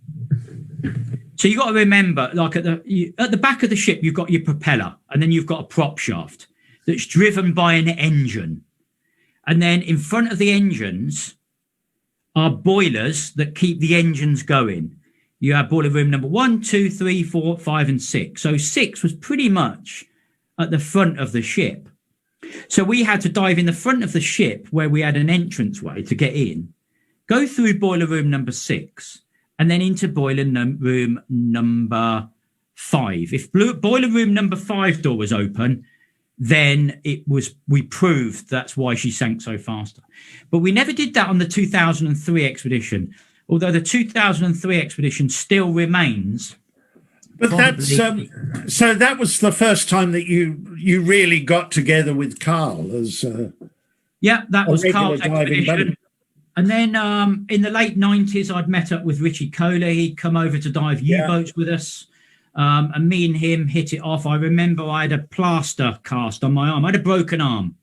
so you got to remember, like at the back of the ship, you've got your propeller, and then you've got a prop shaft that's driven by an engine. And then in front of the engines are boilers that keep the engines going. You have boiler room number 1, 2, 3, 4, 5, and 6. So 6 was pretty much at the front of the ship. So we had to dive in the front of the ship where we had an entranceway to get in, go through boiler room number 6, and then into boiler room number 5. If boiler room number 5 door was open, then we proved that's why she sank so faster. But we never did that on the 2003 expedition, although the 2003 expedition still remains. But that's so that was the first time that you really got together with Carl as that was Carl's expedition. Buddy. And then in the late 90s, I'd met up with Richie Kohler. He'd come over to dive U-boats with us. And me and him hit it off. I remember I had a plaster cast on my arm. I had a broken arm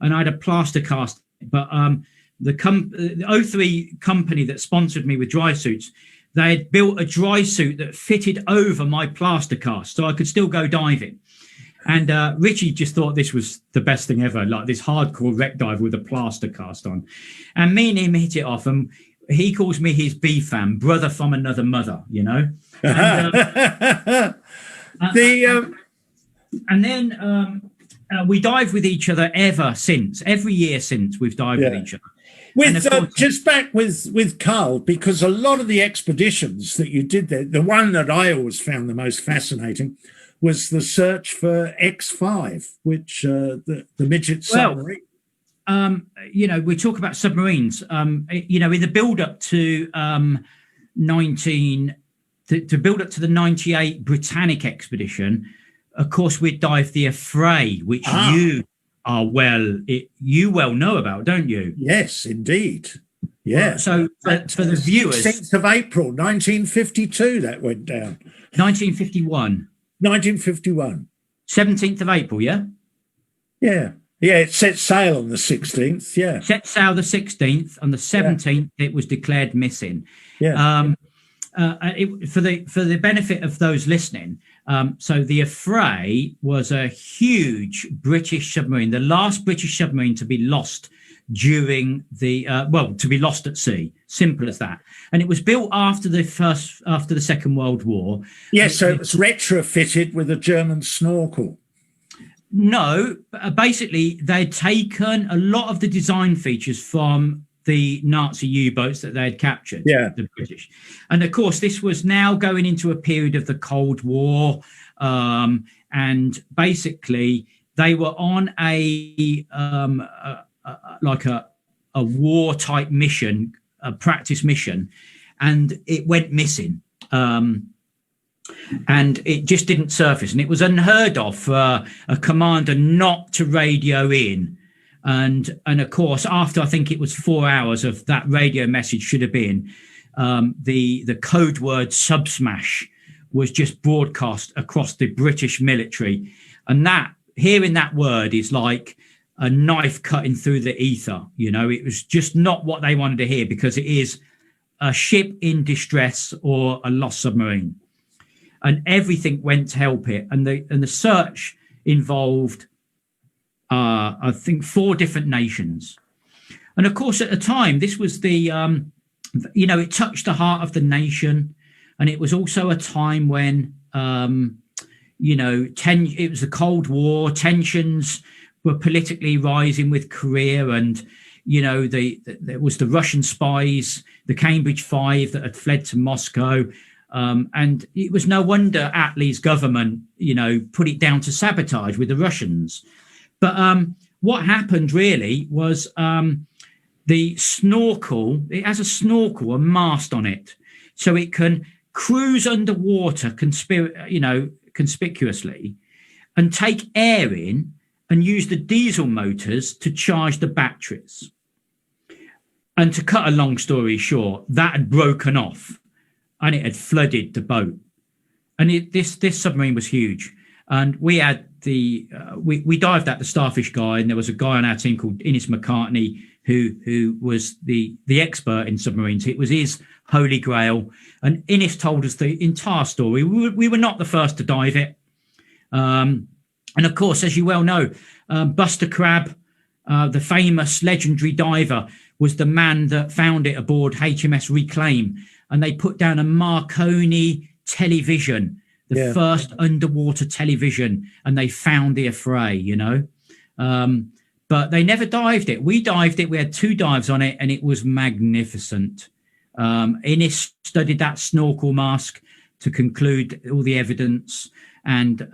and I had a plaster cast. But the 03 company that sponsored me with dry suits, they had built a dry suit that fitted over my plaster cast, so I could still go diving. And Richie just thought this was the best thing ever, like this hardcore wreck dive with a plaster cast on. And me and him hit it off, and he calls me his B-fam, brother from another mother, you know. And, and then we dive with each other ever since. Every year since we've dived with each other. With just back with Carl, because a lot of the expeditions that you did there, the one that I always found the most fascinating was the search for X5, which the midget submarine. You know, we talk about submarines. You know, in the build-up to to build up to the 98 Britannic expedition, of course, we dived the Affray, which you well know about, don't you? Yes, indeed. Yeah. So for the viewers, 16th of April, 1952, that went down. 1951. 1951. 17th of April, yeah? Yeah. Yeah, it set sail on the 16th, yeah. Set sail the 16th, on the 17th it was declared missing. Yeah. For the benefit of those listening, so the Affray was a huge British submarine, the last British submarine to be lost during the to be lost at sea. Simple as that. And it was built after the Second World War. Yes, so it was retrofitted with a German snorkel. No, basically they'd taken a lot of the design features from the Nazi U-boats that they had captured, the British. And of course, this was now going into a period of the Cold War. And basically they were on a war type mission, a practice mission, and it went missing. And it just didn't surface. And it was unheard of for a commander not to radio in. And of course, after I think it was 4 hours of that radio message should have been, the code word subsmash was just broadcast across the British military. And that, hearing that word is like a knife cutting through the ether. You know, it was just not what they wanted to hear, because it is a ship in distress or a lost submarine. And everything went to help it. And the search involved, I think, 4 different nations. And of course, at the time, this was it touched the heart of the nation. And it was also a time when, it was the Cold War, tensions were politically rising with Korea. And, you know, there was the Russian spies, the Cambridge Five that had fled to Moscow. And it was no wonder Attlee's government, you know, put it down to sabotage with the Russians. But what happened really was the snorkel, it has a snorkel, a mast on it, so it can cruise underwater conspicuously and take air in and use the diesel motors to charge the batteries. And to cut a long story short, that had broken off. And it had flooded the boat, and this submarine was huge. And we had we dived at the Starfish Guy, and there was a guy on our team called Innes McCartney who was the expert in submarines. It was his holy grail, and Innes told us the entire story. We were not the first to dive it, and of course, as you well know, Buster Crabbe, the famous legendary diver, was the man that found it aboard HMS Reclaim. And they put down a Marconi television, the first underwater television, and they found the Affray, you know. But they never dived it. We dived it. We had 2 dives on it, and it was magnificent. Innes studied that snorkel mask to conclude all the evidence, and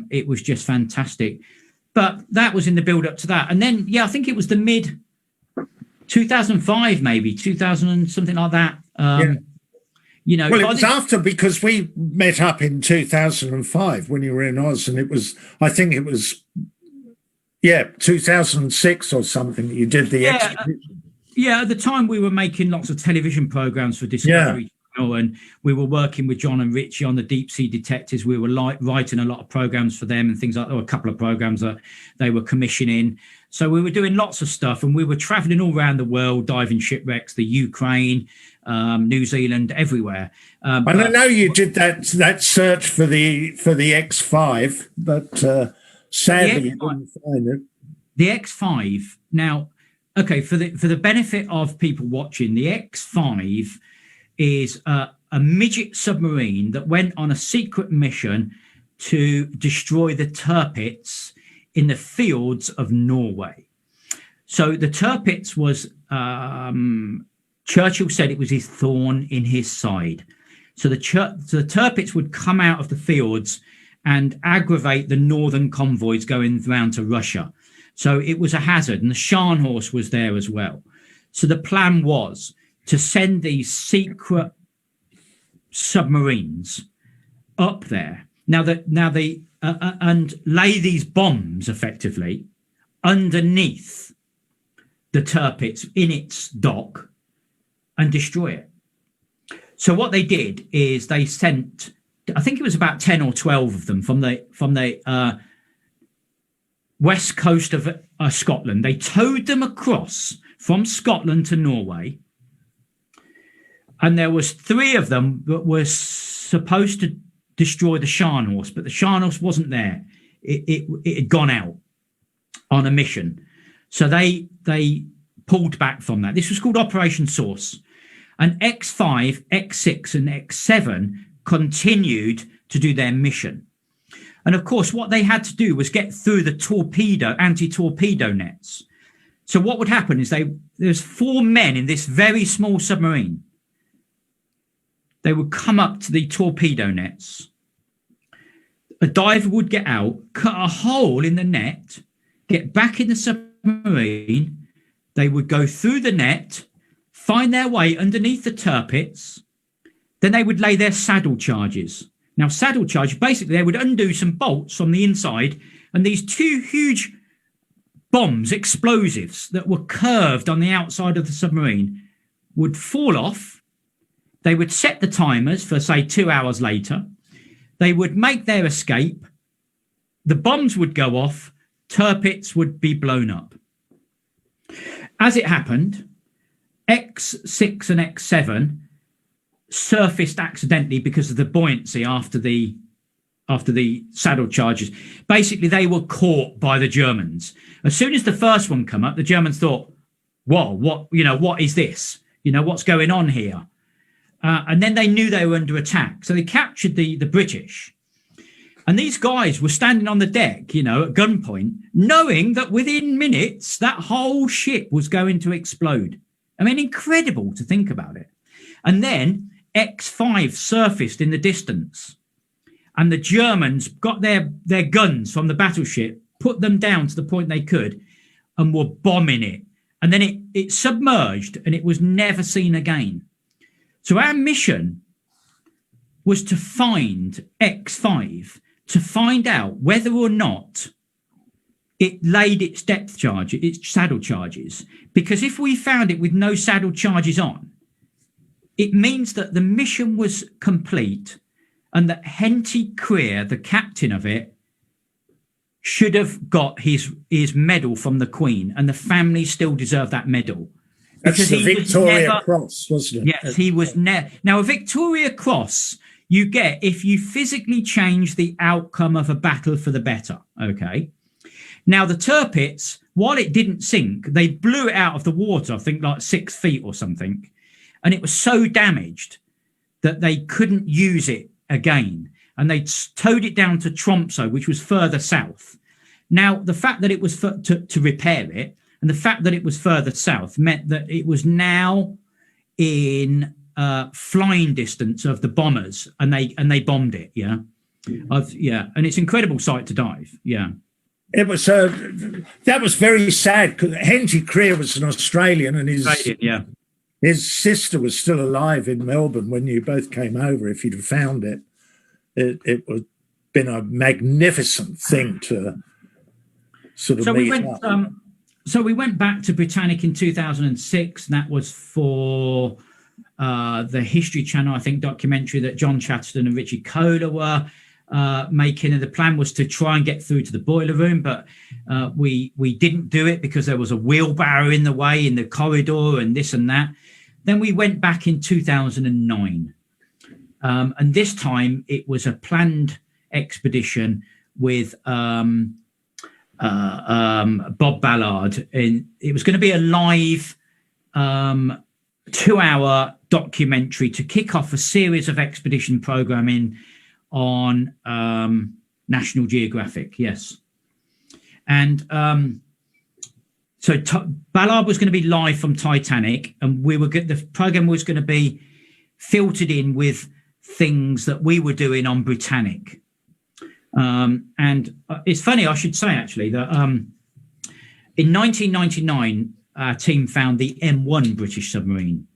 it was just fantastic. But that was in the build-up to that. And then, I think it was the mid 2005, maybe 2000, something like that. You know, well, it was after, because we met up in 2005 when you were in Oz, and I think it was 2006 or something that you did the expedition. At the time we were making lots of television programs for Discovery Channel, and we were working with John and Richie on the Deep Sea Detectives. We were writing a lot of programs for them and things like that, or a couple of programs that they were commissioning. So we were doing lots of stuff, and we were traveling all around the world, diving shipwrecks, the Ukraine, New Zealand, everywhere. And I know you did that search for the X5, but sadly you didn't find it. The X5. Now, okay, for the benefit of people watching, the X5 is a midget submarine that went on a secret mission to destroy the Tirpitz in the fjords of Norway. So the Tirpitz was, Churchill said it was his thorn in his side. So the Tirpitz would come out of the fjords and aggravate the northern convoys going round to Russia. So it was a hazard, and the Scharnhorst was there as well. So the plan was to send these secret submarines up there. And lay these bombs effectively underneath the Tirpitz in its dock and destroy it. So what they did is they sent, I think it was about 10 or 12 of them from the west coast of Scotland. They towed them across from Scotland to Norway. And there was 3 of them that were supposed to destroy the Scharnhorst, but the Scharnhorst wasn't there. It had gone out on a mission. So they pulled back from that. This was called Operation Source. And X5, X6 and X7 continued to do their mission. And of course, what they had to do was get through the anti-torpedo nets. So what would happen is there's 4 men in this very small submarine. They would come up to the torpedo nets. A diver would get out, cut a hole in the net, get back in the submarine. They would go through the net, find their way underneath the Tirpitz. Then they would lay their saddle charges. Now, saddle charge, basically, they would undo some bolts from the inside, and these 2 huge bombs, explosives that were curved on the outside of the submarine would fall off. They would set the timers for, say, 2 hours later. They would make their escape. The bombs would go off. Tirpitz would be blown up. As it happened, X6 and X7 surfaced accidentally because of the buoyancy after the saddle charges. Basically, they were caught by the Germans. As soon as the first one came up, the Germans thought, whoa, what is this? What's going on here? And then they knew they were under attack. So they captured the British. And these guys were standing on the deck, at gunpoint, knowing that within minutes, that whole ship was going to explode. I mean, incredible to think about it. And then X5 surfaced in the distance. And the Germans got their guns from the battleship, put them down to the point they could, and were bombing it. And then it submerged, and it was never seen again. So our mission was to find X5, to find out whether or not it laid its its saddle charges. Because if we found it with no saddle charges on, it means that the mission was complete and that Henty Creer, the captain of it, should have got his medal from the Queen, and the family still deserve that medal. That's the Victoria Cross, wasn't it? Yes, he was never. Now, a Victoria Cross you get if you physically change the outcome of a battle for the better. Okay. Now, the Tirpitz, while it didn't sink, they blew it out of the water, I think like 6 feet or something. And it was so damaged that they couldn't use it again. And they towed it down to Tromsø, which was further south. Now, the fact that it was to repair it, and the fact that it was further south meant that it was now in flying distance of the bombers, and they bombed it. Yeah, and it's an incredible sight to dive. Yeah, it was. That was very sad because Henty Creer was an Australian, and his sister was still alive in Melbourne when you both came over. If you'd have found it, it would have been a magnificent thing to sort of meet up. So we went back to Britannic in 2006. And that was for the History Channel, I think, documentary that John Chatterton and Richie Kohler were making. And the plan was to try and get through to the boiler room, but we didn't do it because there was a wheelbarrow in the way in the corridor and this and that. then we went back in 2009. And this time it was a planned expedition with Bob Ballard. And it was going to be a live 2-hour documentary to kick off a series of expedition programming on National Geographic. Yes. And Ballard was going to be live from Titanic, and the program was going to be filtered in with things that we were doing on Britannic. And it's funny, I should say actually, that in 1999, our team found the M1 British submarine,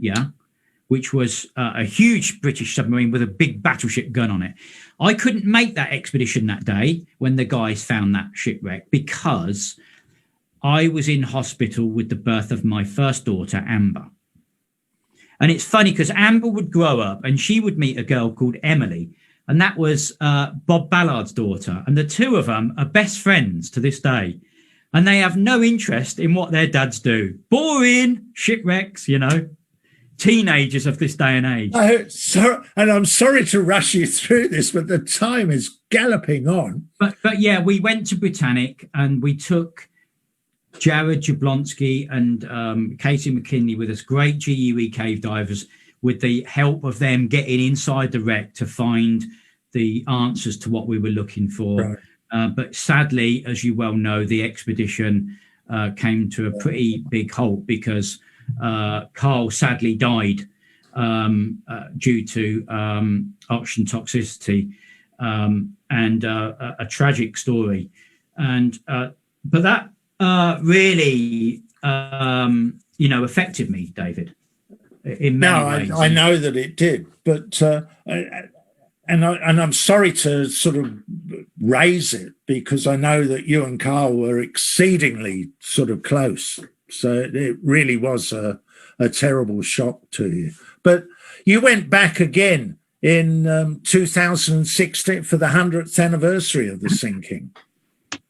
which was a huge British submarine with a big battleship gun on it. I couldn't make that expedition that day when the guys found that shipwreck because I was in hospital with the birth of my first daughter, Amber. And it's funny because Amber would grow up and she would meet a girl called Emily, and that was Bob Ballard's daughter. And the two of them are best friends to this day. And they have no interest in what their dads do. Boring, shipwrecks, teenagers of this day and age. And I'm sorry to rush you through this, but the time is galloping on. But yeah, we went to Britannic and we took Jared Jablonski and Katie McKinley with us, great GUE cave divers, with the help of them getting inside the wreck to find the answers to what we were looking for. Right. But sadly, as you well know, the expedition came to a pretty big halt because Carl sadly died due to oxygen toxicity, and a tragic story. And but that really affected me, David, in many ways. I know that it did, but I'm sorry to sort of raise it because I know that you and Carl were exceedingly sort of close. So it really was a terrible shock to you. But you went back again in 2016 for the 100th anniversary of the sinking.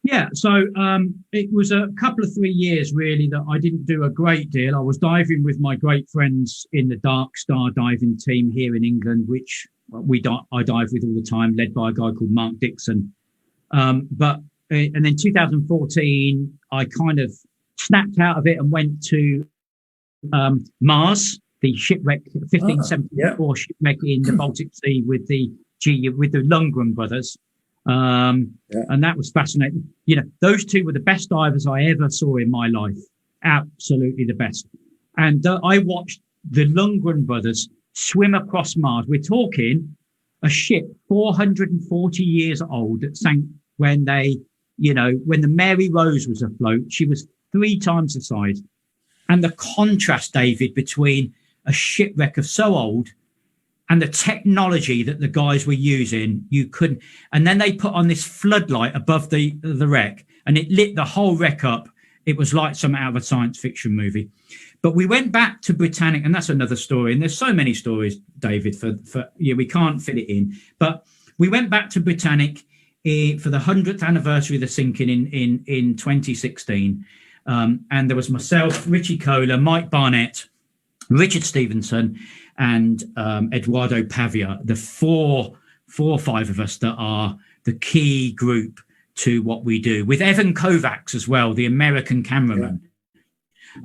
Yeah, so it was a couple of 3 years really that I didn't do a great deal. I was diving with my great friends in the Dark Star diving team here in England, which I dive with all the time, led by a guy called Mark Dixon. And then 2014, I kind of snapped out of it and went to Mars, the shipwreck, 1574 shipwreck in the Baltic Sea with the Lundgren brothers. And that was fascinating. Those two were the best divers I ever saw in my life. Absolutely the best. And I watched the Lundgren brothers swim across Mars. We're talking a ship 440 years old that sank when when the Mary Rose was afloat. She was 3 times the size. And the contrast, David, between a shipwreck of so old and the technology that the guys were using, you couldn't. And then they put on this floodlight above the wreck and it lit the whole wreck up. It was like something out of a science fiction movie. But we went back to Britannic, and that's another story. And there's so many stories, David, we can't fit it in. But we went back to Britannic for the 100th anniversary of the sinking in 2016. And there was myself, Richie Kohler, Mike Barnett, Richard Stevenson, and Eduardo Pavia, the four or five of us that are the key group to what we do, with Evan Kovacs as well, the American cameraman.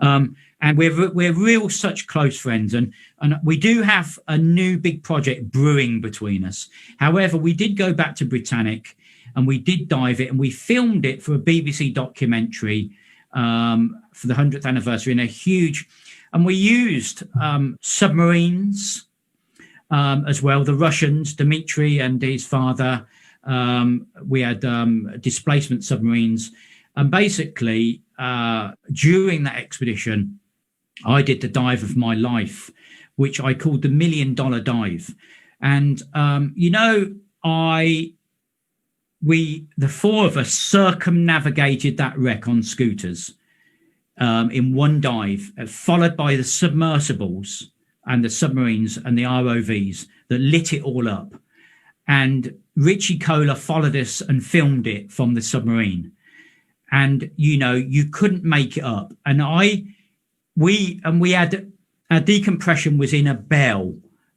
Yeah. And we're real such close friends, and we do have a new big project brewing between us. However, we did go back to Britannic and we did dive it, and we filmed it for a BBC documentary for the 100th anniversary in a huge, and we used submarines as well, the Russians, Dmitry and his father. We had displacement submarines, and basically during that expedition, I did the dive of my life, which I called the $1 Million Dive. And, the four of us circumnavigated that wreck on scooters in one dive, followed by the submersibles and the submarines and the ROVs that lit it all up. And Richie Kohler followed us and filmed it from the submarine. And, you couldn't make it up. And we had our decompression was in a bell,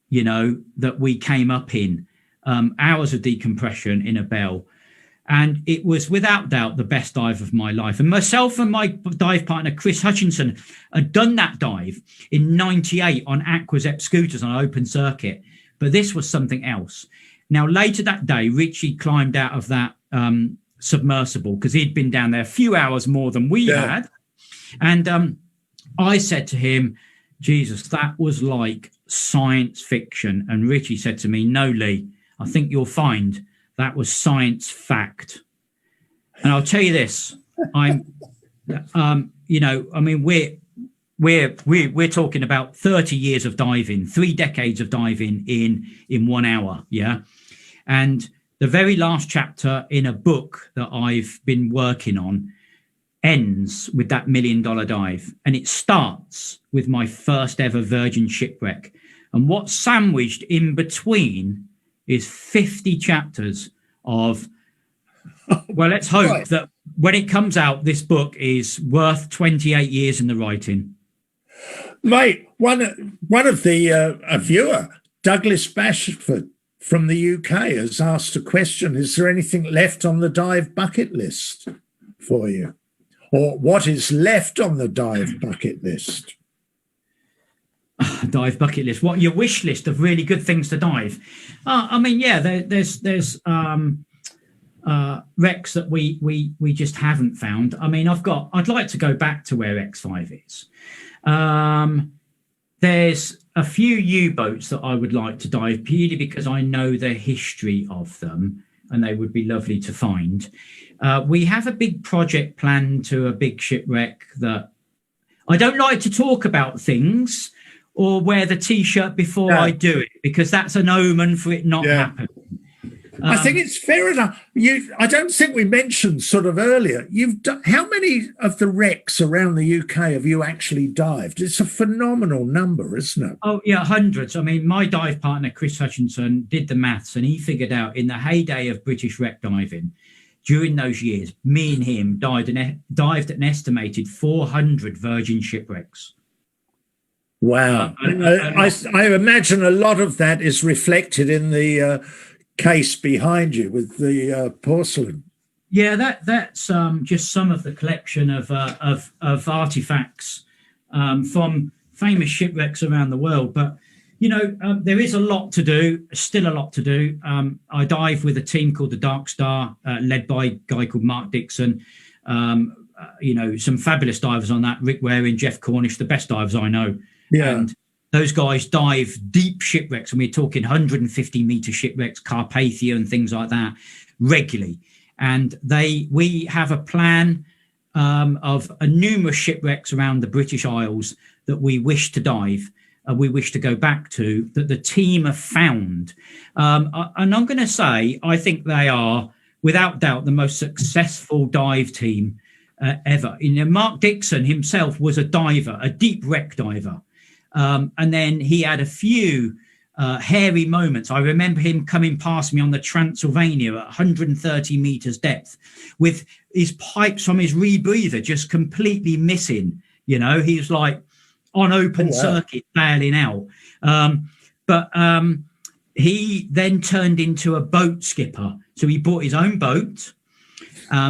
you know, that we came up in, hours of decompression in a bell. And it was without doubt the best dive of my life. And myself and my dive partner, Chris Hutchinson, had done that dive in 98 on Aquazep scooters on open circuit. But this was something else. Now, later that day, Richie climbed out of that submersible because he'd been down there a few hours more than we had. And I said to him, Jesus, that was like science fiction. And Richie said to me, no, Leigh, I think you'll find that was science fact. And I'll tell you this, you know, I mean, we're talking about 30 years of diving, 3 decades of diving in 1 hour. Yeah. And the very last chapter in a book that I've been working on ends with that $1 million dive. And it starts with my first ever Virgin shipwreck. And what's sandwiched in between is 50 chapters of, well, let's hope that when it comes out, this book is worth 28 years in the writing. Mate, one of the, a viewer, Douglas Bashford from the UK, has asked a question. Is there anything left on the dive bucket list for you? Or what is left on the dive bucket list? Dive bucket list. What, your wish list of really good things to dive? I mean, yeah, there's wrecks that we just haven't found. I mean, I'd like to go back to where X5 is. There's a few U-boats that I would like to dive purely because I know the history of them and they would be lovely to find. We have a big project planned to a big shipwreck that I don't like to talk about things or wear the T-shirt before I do it, because that's an omen for it not happening. I think it's fair enough. I don't think we mentioned sort of earlier, how many of the wrecks around the UK have you actually dived? It's a phenomenal number, isn't it? Oh, yeah, hundreds. I mean, my dive partner, Chris Hutchinson, did the maths and he figured out in the heyday of British wreck diving, during those years, me and him dived at an estimated 400 Virgin shipwrecks. Wow. I imagine a lot of that is reflected in the case behind you with the porcelain. Yeah, that's just some of the collection of artifacts from famous shipwrecks around the world. But, you know, there is a lot to do, still a lot to do. I dive with a team called the Dark Star, led by a guy called Mark Dixon. You know, some fabulous divers on that, Rick Waring, Jeff Cornish, the best divers I know. Yeah. And those guys dive deep shipwrecks, and we're talking 150-meter shipwrecks, Carpathia and things like that, regularly. And we have a plan of numerous shipwrecks around the British Isles that we wish to dive, we wish to go back to, that the team have found. And I'm going to say, I think they are, without doubt, the most successful dive team ever. You know, Mark Dixon himself was a diver, a deep wreck diver. And then he had a few hairy moments. I remember him coming past me on the Transylvania at 130 meters depth with his pipes from his rebreather just completely missing. You know, he was like on open circuit bailing out. But he then turned into a boat skipper. So he bought his own boat.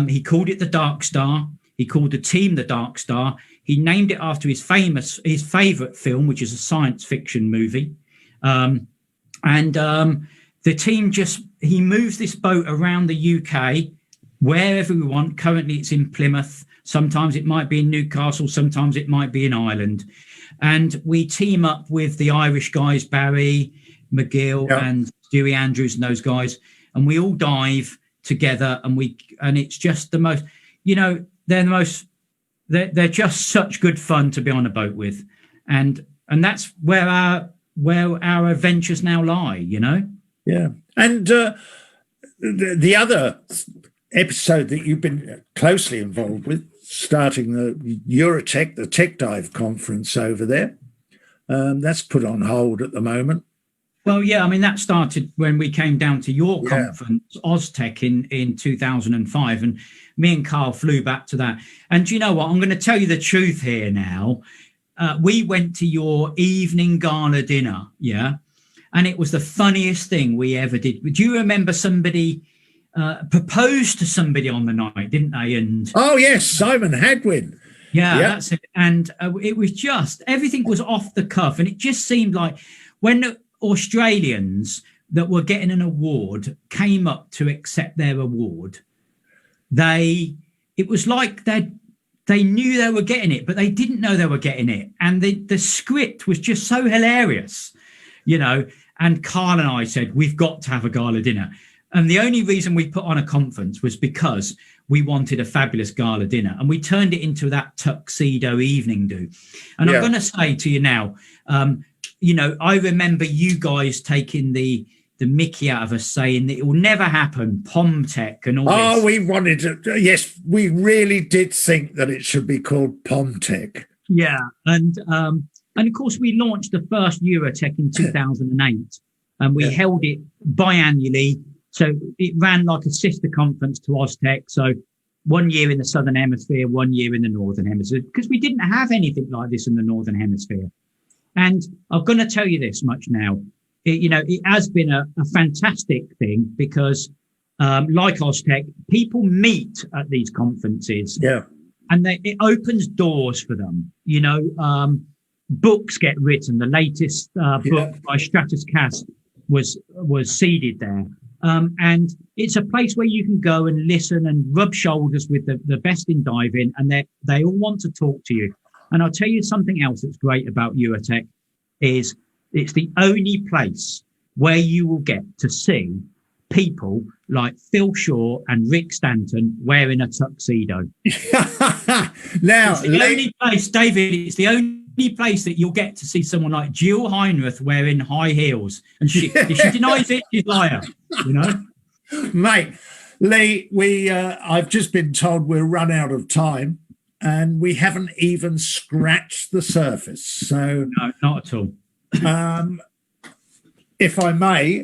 He called it the Dark Star. He called the team the Dark Star. He named it after his favorite film, which is a science fiction movie. And the team he moves this boat around the UK, wherever we want. Currently it's in Plymouth. Sometimes it might be in Newcastle. Sometimes it might be in Ireland. And we team up with the Irish guys, Barry, McGill and Stewie Andrews and those guys. And we all dive together and it's just the most, you know, they're just such good fun to be on a boat with. And that's where our adventures now lie, you know? Yeah. And the other episode that you've been closely involved with, starting the Eurotek, the Tech Dive conference over there, that's put on hold at the moment. Well, yeah, I mean, that started when we came down to your conference, Oztech, in 2005. And me and Carl flew back to that. And do you know what? I'm going to tell you the truth here now. we went to your evening gala dinner, yeah, and it was the funniest thing we ever did. Do you remember somebody proposed to somebody on the night, didn't they? And oh yes, Simon Hadwin. yeah, Yep. that's it. And it was just, everything was off the cuff, and it just seemed like when the Australians that were getting an award came up to accept their award, it was like they knew they were getting it, but they didn't know they were getting it. And the script was just so hilarious, you know. And Carl and I said, we've got to have a gala dinner. And the only reason we put on a conference was because we wanted a fabulous gala dinner. And we turned it into that tuxedo evening do. And I'm going to say to you now, you know, I remember you guys taking the mickey out of us, saying that it will never happen, PomTech and all this. Oh, we wanted to, yes, we really did think that it should be called PomTech. Yeah. And of course, we launched the first Eurotek in 2008, and we held it biannually. So it ran like a sister conference to Oztech. So 1 year in the Southern Hemisphere, 1 year in the Northern Hemisphere, because we didn't have anything like this in the Northern Hemisphere. And I'm going to tell you this much now. It has been a fantastic thing because, like Oztech, people meet at these conferences. Yeah. And it opens doors for them. You know, books get written. The latest book by Stratus Cast was seeded there. And it's a place where you can go and listen and rub shoulders with the best in diving, and they all want to talk to you. And I'll tell you something else that's great about Eurotek is it's the only place where you will get to see people like Phil Shaw and Rick Stanton wearing a tuxedo. Now, it's the only place, David, it's the only place that you'll get to see someone like Jill Heinrich wearing high heels. And if she denies it, she's a liar, you know? Mate, Leigh, I've just been told we're run out of time, and we haven't even scratched the surface. So no, not at all. If I may,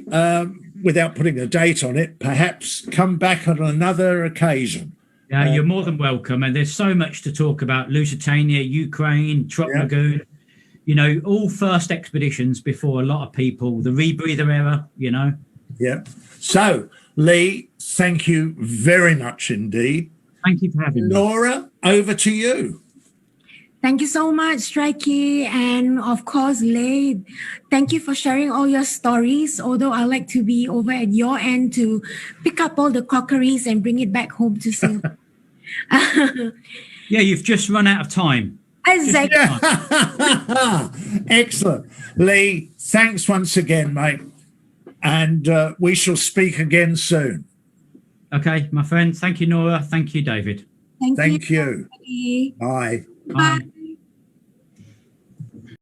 without putting a date on it, perhaps come back on another occasion. Yeah, you're more than welcome. And there's so much to talk about. Lusitania, Ukraine, Truk Lagoon, you know, all first expeditions before a lot of people, the rebreather era, you know. Yeah. So, Leigh, thank you very much indeed. Thank you for having me. Laura, over to you. Thank you so much, Strikey. And of course, Leigh, thank you for sharing all your stories. Although I like to be over at your end to pick up all the crockeries and bring it back home to see. Yeah, you've just run out of time. Exactly. Excellent. Leigh, thanks once again, mate. And we shall speak again soon. Okay, my friend. Thank you, Nora. Thank you, David. Thank you. Everybody. Bye. Bye.